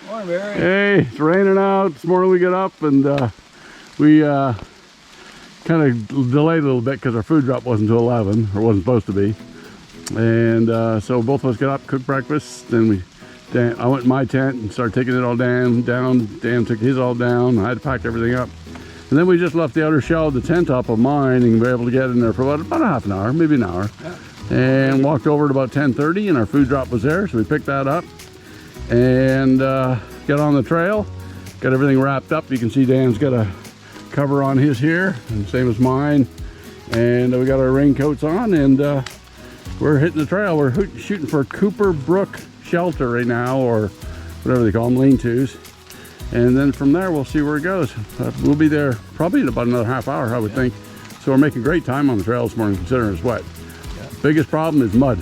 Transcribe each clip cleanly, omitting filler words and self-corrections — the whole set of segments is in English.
Morning, Barry. Hey, it's raining out. This morning we got up and we kind of delayed a little bit because our food drop wasn't until 11, or wasn't supposed to be. And so both of us got up, cooked breakfast, then I went in my tent and started taking it all down. Dan took his all down. I had to pack everything up. And then we just left the outer shell of the tent up of mine and were able to get in there for about a half an hour, maybe an hour. Yeah. And walked over at about 10:30 and our food drop was there, so we picked that up and got on the trail, got everything wrapped up. You can see Dan's got a cover on his here, and same as mine. And we got our raincoats on and we're hitting the trail. We're shooting for Cooper Brook Shelter right now, or whatever they call them, lean-tos. And then from there, we'll see where it goes. We'll be there probably in about another half hour, I would think. So we're making great time on the trail this morning, considering it's wet. Yeah. Biggest problem is mud.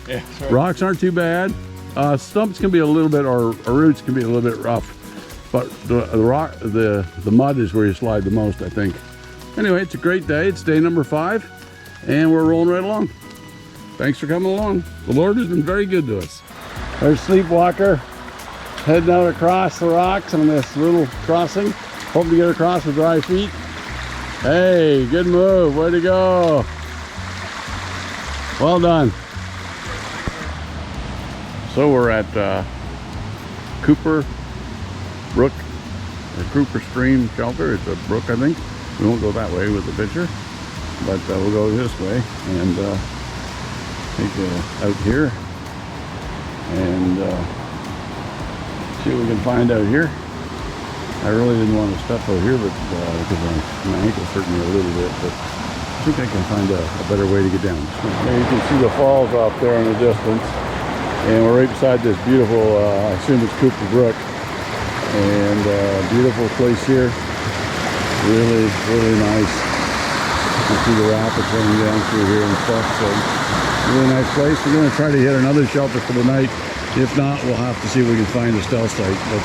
Yeah, right. Rocks aren't too bad. Stumps can be a little bit, or roots can be a little bit rough. But the mud is where you slide the most, I think. Anyway, it's a great day. It's day number 5, and we're rolling right along. Thanks for coming along. The Lord has been very good to us. There's Sleepwalker heading out across the rocks on this little crossing. Hoping to get across with dry feet. Hey, good move. Way to go. Well done. So we're at Cooper Brook, or Cooper Stream Shelter. It's a brook, I think. We won't go that way with the picture, but we'll go this way and take out here and see what we can find out here. I really didn't want to step out here, but because my ankle's hurting me a little bit, but I think I can find a better way to get down. There you can see the falls off there in the distance, and we're right beside this beautiful, I assume it's Cooper Brook, and beautiful place here. Really, really nice. You can see the rapids running down through here and stuff, so really nice place. We're going to try to hit another shelter for the night. If not, we'll have to see if we can find a stealth site. But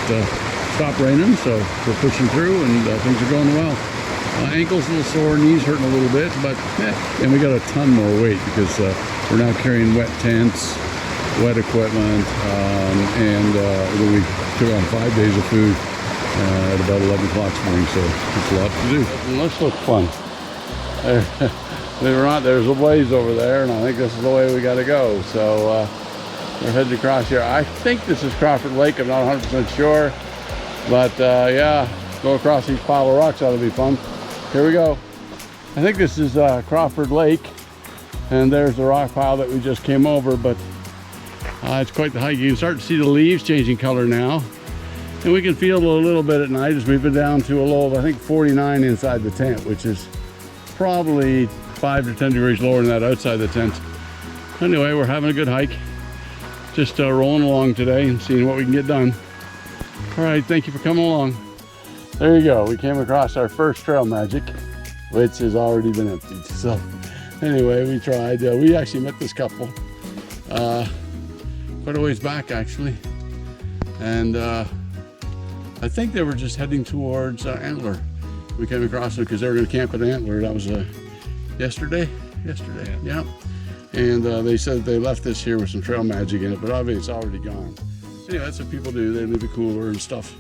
stopped raining, so we're pushing through, and things are going well. Ankles a little sore, knees hurting a little bit, but and we got a ton more weight because we're now carrying wet tents, wet equipment, and we took on 5 days of food at about 11 o'clock this morning, so it's a lot to do. And this looks fun. There's a blaze over there, and I think this is the way we got to go. So we're heading across here. I think this is Crawford Lake. I'm not 100% sure, but yeah, go across these pile of rocks ought to be fun. Here we go. I think this is Crawford Lake, and there's the rock pile that we just came over, but it's quite the hike. You can start to see the leaves changing color now, and we can feel it a little bit at night as we've been down to a low of, I think, 49 inside the tent, which is probably 5 to 10 degrees lower than that outside the tent. Anyway, we're having a good hike. Just rolling along today and seeing what we can get done. All right, thank you for coming along. There you go. We came across our first trail magic, which has already been emptied. So anyway, we tried. We actually met this couple quite a ways back, actually. And I think they were just heading towards Antler. We came across them because they were going to camp at Antler. That was yesterday, yeah. And they said they left this here with some trail magic in it, but obviously it's already gone. Anyway, that's what people do. They leave a cooler and stuff.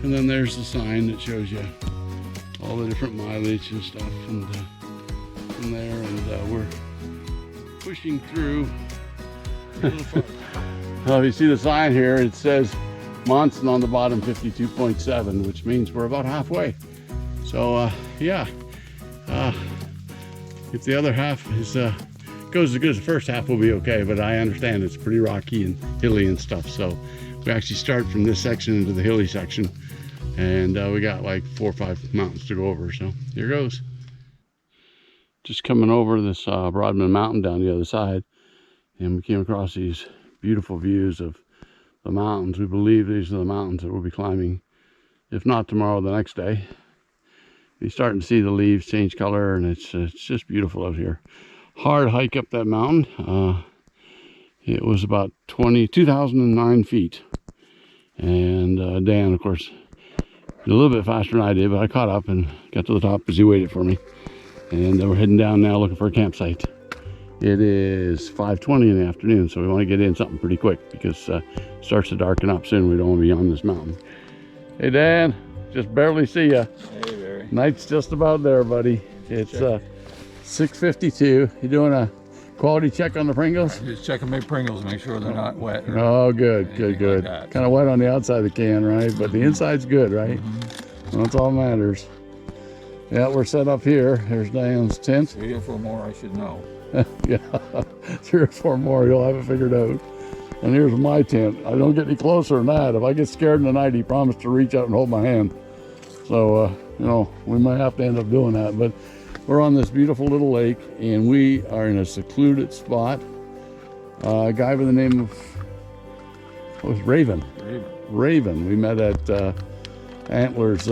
And then there's the sign that shows you all the different mileage and stuff. And from there, and we're pushing through. Well, if you see the sign here, it says Monson on the bottom, 52.7, which means we're about halfway. So yeah, if the other half is goes as good as the first half, will be okay, but I understand it's pretty rocky and hilly and stuff, so we actually start from this section into the hilly section, and we got like 4 or 5 mountains to go over, so here goes. Just coming over this Broadman Mountain down the other side, and we came across these beautiful views of the mountains. We believe these are the mountains that we'll be climbing, if not tomorrow, the next day. You're starting to see the leaves change color, and it's just beautiful out here. Hard hike up that mountain. It was about 2,009 feet. And Dan, of course, did a little bit faster than I did, but I caught up and got to the top as he waited for me. And we're heading down now looking for a campsite. It is 5:20 in the afternoon, so we want to get in something pretty quick because starts to darken up soon. We don't want to be on this mountain. Hey Dan, just barely see ya. Hey Barry. Night's just about there, buddy. It's 6:52. You doing a quality check on the Pringles? Just checking my Pringles, make sure they're not wet. Oh, good. Like Kind of wet on the outside of the can, right? But the inside's good, right? Well, that's all that matters. Yeah, we're set up here. There's Diane's tent. 3 or 4 more, I should know. Yeah, 3 or 4 more, you'll have it figured out. And here's my tent. I don't get any closer than that. If I get scared in the night, he promised to reach out and hold my hand. So, you know, we might have to end up doing that. But we're on this beautiful little lake, and we are in a secluded spot. A guy by the name of, what was Raven? Raven. We met at Antlers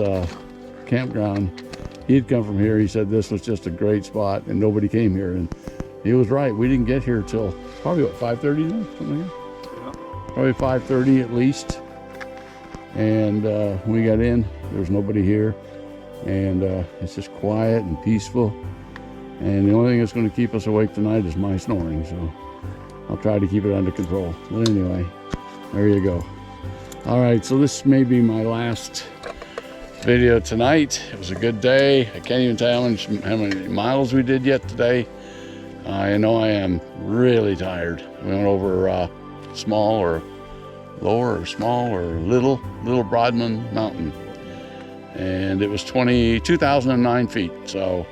campground. He'd come from here. He said this was just a great spot, and nobody came here. And he was right. We didn't get here till probably, what, 5:30 now? Something like that? Probably 5:30 at least. And when we got in, there's nobody here. And it's just quiet and peaceful. And the only thing that's going to keep us awake tonight is my snoring. So I'll try to keep it under control. But anyway, there you go. All right, so this may be my last video tonight. It was a good day. I can't even tell how many miles we did yet today. I know I am really tired. We went over small or lower or small or little Broadman Mountain, and it was 22,009 feet, so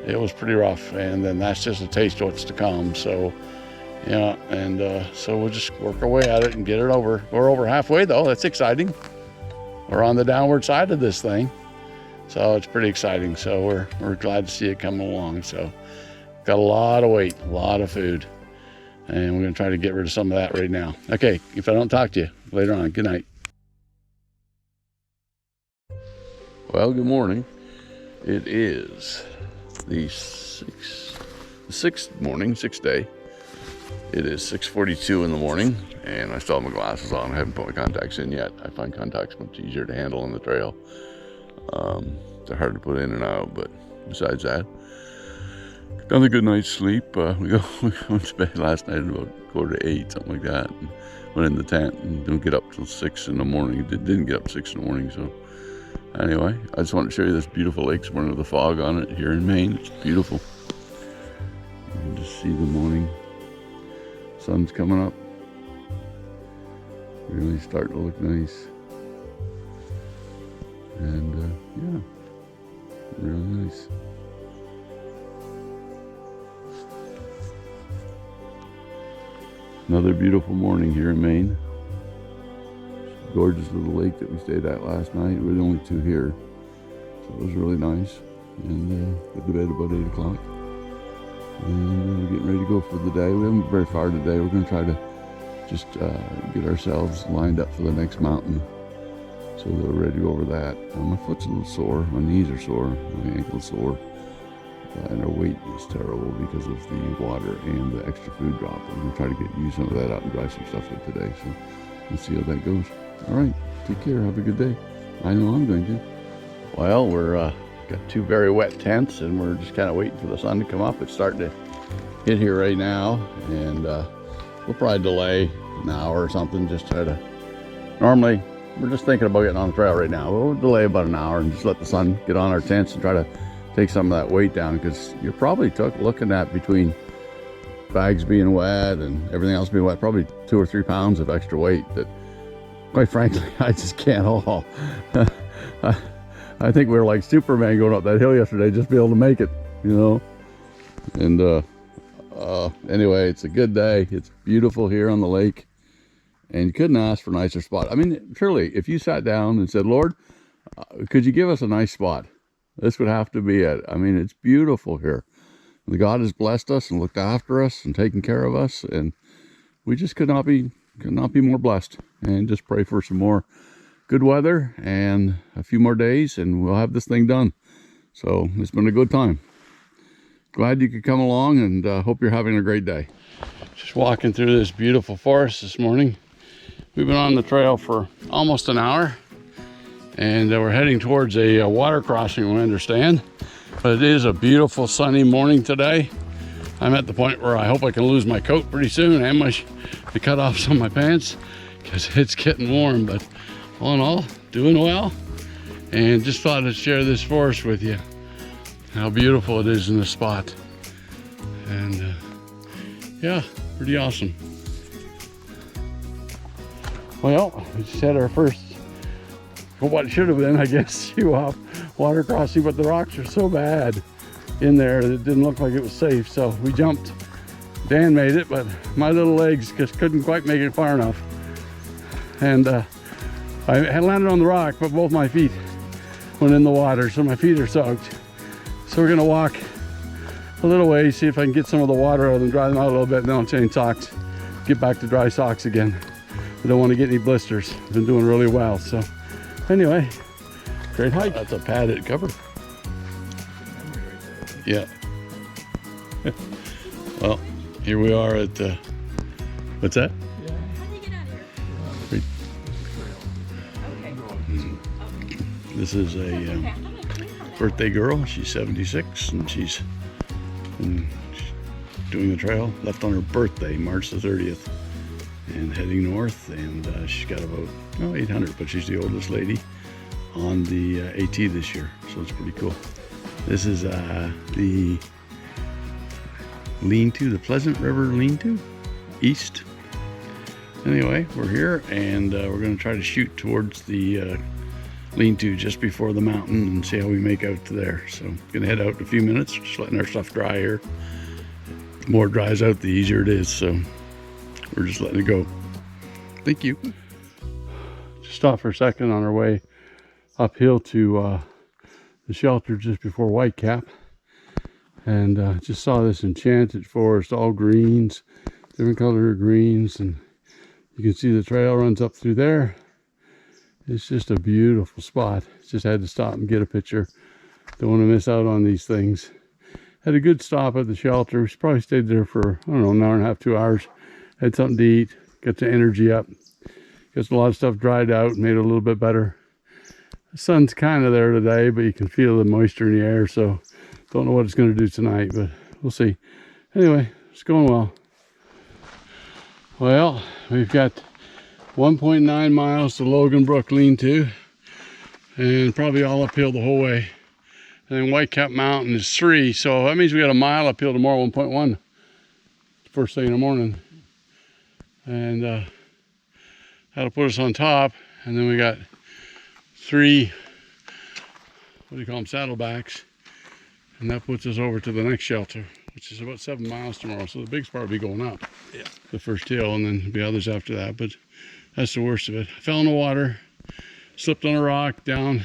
it was pretty rough. And then that's just a taste of what's to come. So yeah, and so we'll just work our way at it and get it over. We're over halfway though. That's exciting. We're on the downward side of this thing, so it's pretty exciting. So we're glad to see it coming along. So got a lot of weight, a lot of food, and we're gonna try to get rid of some of that right now. Okay, if I don't talk to you later on, good night. Well, good morning. It is the sixth day. It is 6:42 in the morning, and I still have my glasses on. I haven't put my contacts in yet. I find contacts much easier to handle on the trail. They're hard to put in and out, but besides that, another good night's sleep. We went to bed last night at about 7:45, something like that, and went in the tent and didn't get up till 6 in the morning. Didn't get up 6 in the morning, so anyway, I just wanted to show you this beautiful lake this morning with the fog on it here in Maine. It's beautiful. You can just see the morning. Sun's coming up. Really starting to look nice. And yeah, really nice. Another beautiful morning here in Maine. Gorgeous little lake that we stayed at last night. We're the only two here, so it was really nice. And went to bed about 8 o'clock. And we're getting ready to go for the day. We haven't very far today. We're going to try to just get ourselves lined up for the next mountain, so that we're ready to go over that. My foot's a little sore. My knees are sore. My ankle's sore. And our weight is terrible because of the water and the extra food drop. We're going to try to use some of that out and dry some stuff with today. So we'll see how that goes. All right. Take care. Have a good day. I know I'm going to. Well, we're got 2 very wet tents, and we're just kind of waiting for the sun to come up. It's starting to hit here right now, and we'll probably delay an hour or something. Just try to. Normally, we're just thinking about getting on the trail right now. We'll delay about an hour and just let the sun get on our tents and try to take some of that weight down, because you're probably looking at, between bags being wet and everything else being wet, probably 2 or 3 pounds of extra weight that, quite frankly, I just can't haul. I think we were like Superman going up that hill yesterday, just be able to make it, you know. And anyway, it's a good day. It's beautiful here on the lake, and you couldn't ask for a nicer spot. I mean, truly, if you sat down and said, Lord, could you give us a nice spot? This would have to be it. I mean, it's beautiful here. God has blessed us and looked after us and taken care of us, and we just could not be more blessed. And just pray for some more good weather and a few more days, and we'll have this thing done. So it's been a good time. Glad you could come along, and hope you're having a great day. Just walking through this beautiful forest this morning. We've been on the trail for almost an hour, and we're heading towards a water crossing, we understand. But it is a beautiful sunny morning today. I'm at the point where I hope I can lose my coat pretty soon and the cut offs on my pants. because it's getting warm, but all in all, doing well. And just thought I'd share this forest with you, how beautiful it is in this spot. And yeah, pretty awesome. Well, we just had our first, for what should have been, I guess, shoe-off water crossing, but the rocks are so bad in there that it didn't look like it was safe, so we jumped. Dan made it, but my little legs just couldn't quite make it far enough. And I had landed on the rock, but both my feet went in the water, so my feet are soaked. So we're gonna walk a little way, see if I can get some of the water out and dry them out a little bit, and then I'll change socks, get back to dry socks again. I don't want to get any blisters. I've been doing really well. So anyway, great hike. That's a padded cover. Yeah. Well, here we are at what's that? How do you get out of here? Okay. This is a birthday girl. She's 76, and she's doing the trail. Left on her birthday, March the 30th, and heading north. And she's got about 800, but she's the oldest lady on the AT this year, so it's pretty cool. This is the Lean-to, the Pleasant River Lean-to, east. Anyway, we're here, and we're going to try to shoot towards the Lean-to just before the mountain and see how we make out to there. So I'm going to head out in a few minutes, just letting our stuff dry here. The more it dries out, the easier it is, so we're just letting it go. Thank you. Just stopped for a second on our way uphill to the shelter just before Whitecap, and just saw this enchanted forest, all greens, different color greens, and you can see the trail runs up through there. It's just a beautiful spot. Just had to stop and get a picture. Don't want to miss out on these things. Had a good stop at the shelter. We probably stayed there for, I don't know, an hour and a half, 2 hours. Had something to eat, got the energy up. Got a lot of stuff dried out, made it a little bit better. The sun's kind of there today, but you can feel the moisture in the air, so don't know what it's going to do tonight, but we'll see. Anyway, it's going well. Well, we've got 1.9 miles to Logan Brook Lean-to, and probably all uphill the whole way. And then Whitecap Mountain is 3, so that means we got a mile uphill tomorrow, 1.1, first thing in the morning. And that'll put us on top, and then we got 3, what do you call them, saddlebacks, and that puts us over to the next shelter, which is about 7 miles tomorrow. So the big spot will be going up, the first hill, and then there'll be others after that, but that's the worst of it. I fell in the water, slipped on a rock, down,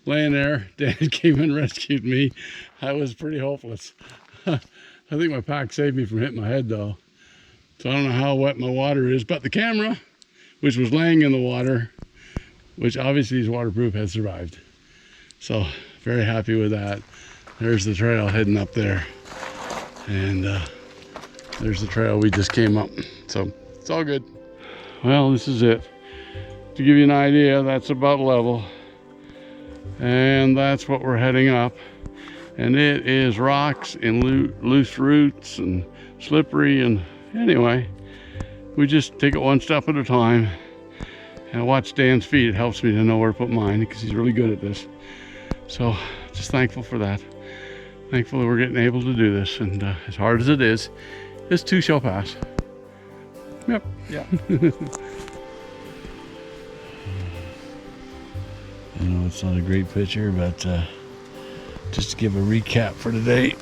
laying there. Dan came and rescued me. I was pretty hopeless. I think my pack saved me from hitting my head though. So I don't know how wet my water is, but the camera, which was laying in the water, which obviously is waterproof, has survived. So very happy with that. There's the trail heading up there. And there's the trail we just came up. So it's all good. Well, this is it. To give you an idea, that's about level. And that's what we're heading up. And it is rocks and loose roots and slippery. And anyway, we just take it one step at a time. And I watch Dan's feet. It helps me to know where to put mine because he's really good at this. So just thankful for that. Thankful that we're getting able to do this. And as hard as it is, this too shall pass. Yep. Yeah. I know it's not a great picture, but just to give a recap for today,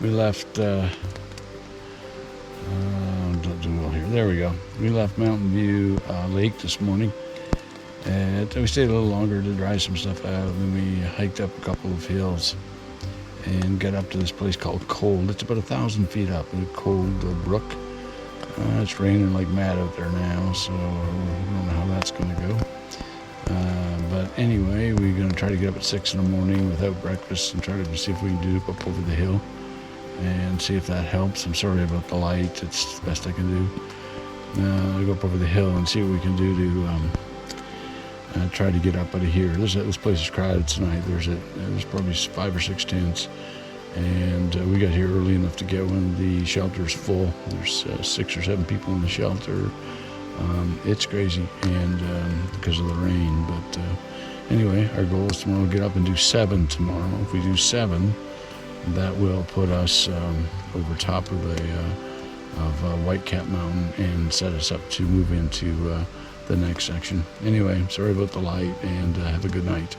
we left, there we go. We left Mountain View Lake this morning, and we stayed a little longer to dry some stuff out, and then we hiked up a couple of hills and got up to this place called Cold. It's about 1,000 feet up, a Cold Brook. It's raining like mad out there now, so I don't know how that's going to go. But anyway, we're going to try to get up at 6 in the morning without breakfast and try to see if we can do it up over the hill and see if that helps. I'm sorry about the light. It's the best I can do. I'll go up over the hill and see what we can do to try to get up out of here. This place is crowded tonight. There's probably 5 or 6 tents. And we got here early enough to get when the shelter's full. There's 6 or 7 people in the shelter. It's crazy, and because of the rain. But anyway, our goal is tomorrow to get up and do 7 tomorrow. If we do 7, that will put us over top of Whitecap Mountain and set us up to move into the next section. Anyway, sorry about the light, and have a good night.